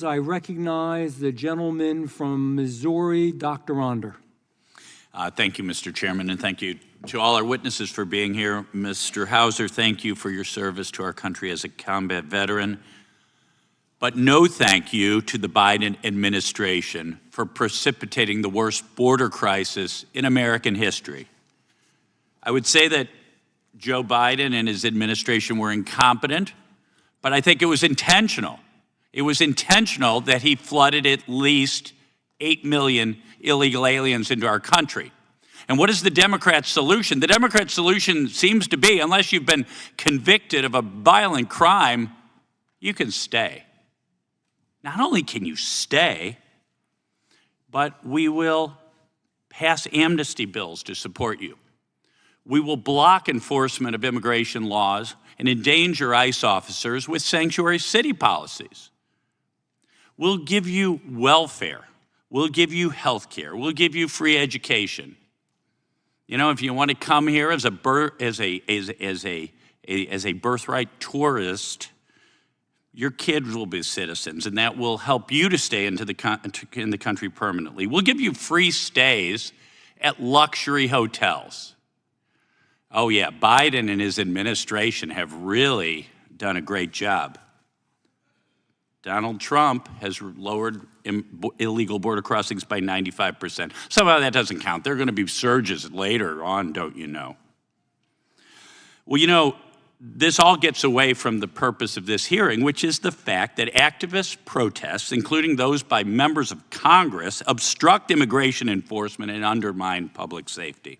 I recognize the gentleman from Missouri, Dr. Onder. Thank you, Mr. Chairman, and thank you to all our witnesses for being here. Mr. Hauser, thank you for your service to our country as a combat veteran. But no thank you to the Biden administration for precipitating the worst border crisis in American history. I would say that Joe Biden and his administration were incompetent, but I think it was intentional. It was intentional that he flooded at least 8 million illegal aliens into our country. And what is the Democrats' solution? The Democrats' solution seems to be, unless you've been convicted of a violent crime, you can stay. Not only can you stay, but we will pass amnesty bills to support you. We will block enforcement of immigration laws and endanger ICE officers with sanctuary city policies. We'll give you welfare. We'll give you health care. We'll give you free education. You know, if you want to come here as a birthright tourist, your kids will be citizens, and that will help you to stay in the country permanently. We'll give you free stays at luxury hotels. Oh yeah, Biden and his administration have really done a great job. Donald Trump has lowered illegal border crossings by 95%. Somehow that doesn't count. There are going to be surges later on, don't you know? Well, you know, this all gets away from the purpose of this hearing, which is the fact that activist protests, including those by members of Congress, obstruct immigration enforcement and undermine public safety.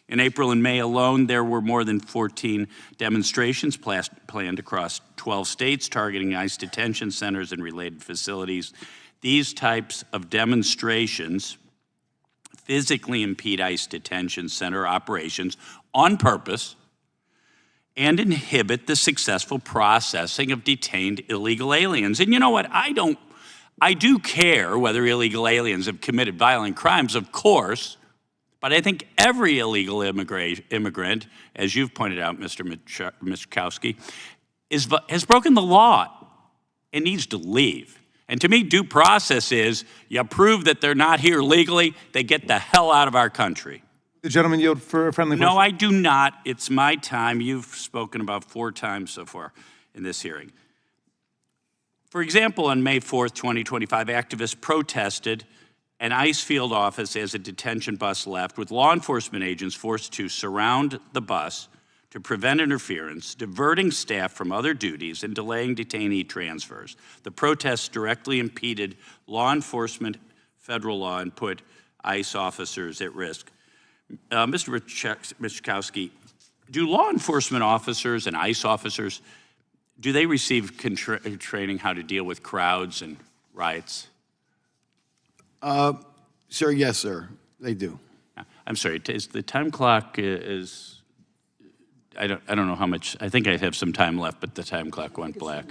In April and May alone, there were more than 14 demonstrations planned across 12 states targeting ICE detention centers and related facilities. These types of demonstrations physically impede ICE detention center operations on purpose and inhibit the successful processing of detained illegal aliens. And you know what? I do care whether illegal aliens have committed violent crimes, of course. But I think every illegal immigrant, as you've pointed out, Mr. Michkowski, has broken the law and needs to leave. And to me, due process is you prove that they're not here legally, they get the hell out of our country. The gentleman yield for a friendly question. No, I do not. It's my time. You've spoken about 4 times so far in this hearing. For example, on May 4th, 2025, activists protested an ICE field office as a detention bus left, with law enforcement agents forced to surround the bus to prevent interference, diverting staff from other duties and delaying detainee transfers. The protests directly impeded law enforcement, federal law, and put ICE officers at risk. Mr. Michkowski, do law enforcement officers and ICE officers, do they receive training how to deal with crowds and riots? Sir, yes, sir, they do. I'm sorry, is the time clock is, I don't know how much, I think I have some time left, but the time clock went black.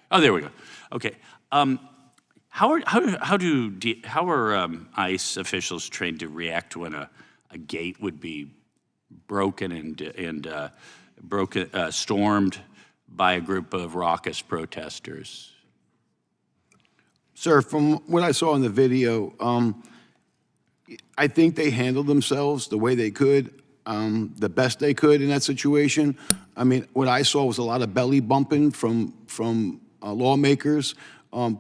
Oh, there we go. Okay. How are ICE officials trained to react when a gate would be broken and stormed by a group of raucous protesters? Sir, from what I saw in the video, I think they handled themselves the way they could, the best they could in that situation. I mean, what I saw was a lot of belly bumping from lawmakers,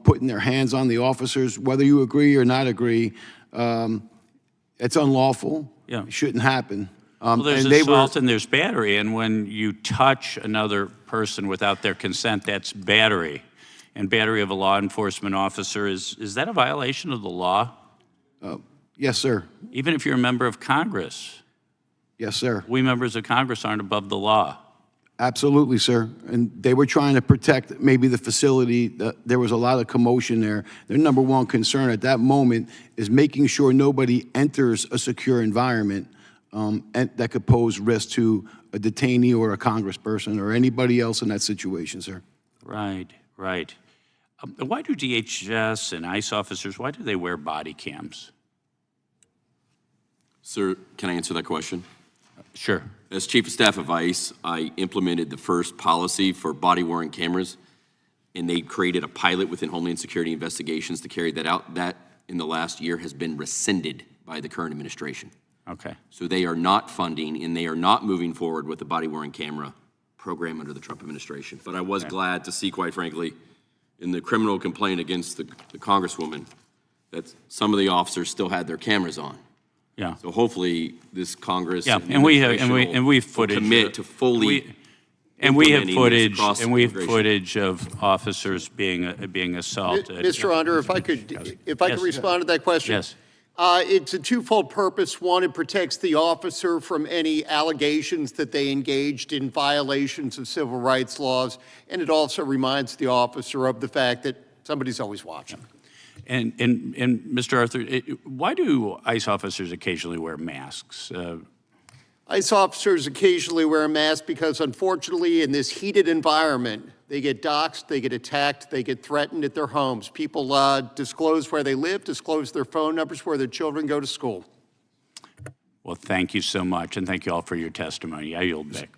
putting their hands on the officers, whether you agree or not agree. It's unlawful. Yeah. It shouldn't happen. Well, there's assault and there's battery, and when you touch another person without their consent, that's battery. And battery of a law enforcement officer, is that a violation of the law? Yes, sir. Even if you're a member of Congress? Yes, sir. We members of Congress aren't above the law. Absolutely, sir. And they were trying to protect maybe the facility. There was a lot of commotion there. Their number one concern at that moment is making sure nobody enters a secure environment and that could pose risk to a detainee or a congressperson or anybody else in that situation, sir. Right, right. Why do DHS and ICE officers, why do they wear body cams? Sir, can I answer that question? Sure. As Chief of Staff of ICE, I implemented the first policy for body-worn cameras, and they created a pilot within Homeland Security Investigations to carry that out. That, in the last year, has been rescinded by the current administration. Okay. So they are not funding, and they are not moving forward with the body-worn camera program under the Trump administration. But I was glad to see, quite frankly, in the criminal complaint against the Congresswoman, that some of the officers still had their cameras on. Yeah. So hopefully this Congress Yeah, and we have footage. commit to fully And we have implementing this footage, across and we have immigration. footage of officers being assaulted. Mr. Onder, if I could Yes. respond to that question. Yes. It's a twofold purpose. One, it protects the officer from any allegations that they engaged in violations of civil rights laws, and it also reminds the officer of the fact that somebody's always watching. And Mr. Arthur, why do ICE officers occasionally wear masks? ICE officers occasionally wear a mask because, unfortunately, in this heated environment, they get doxxed, they get attacked, they get threatened at their homes. People disclose where they live, disclose their phone numbers, where their children go to school. Well, thank you so much, and thank you all for your testimony. I yield back.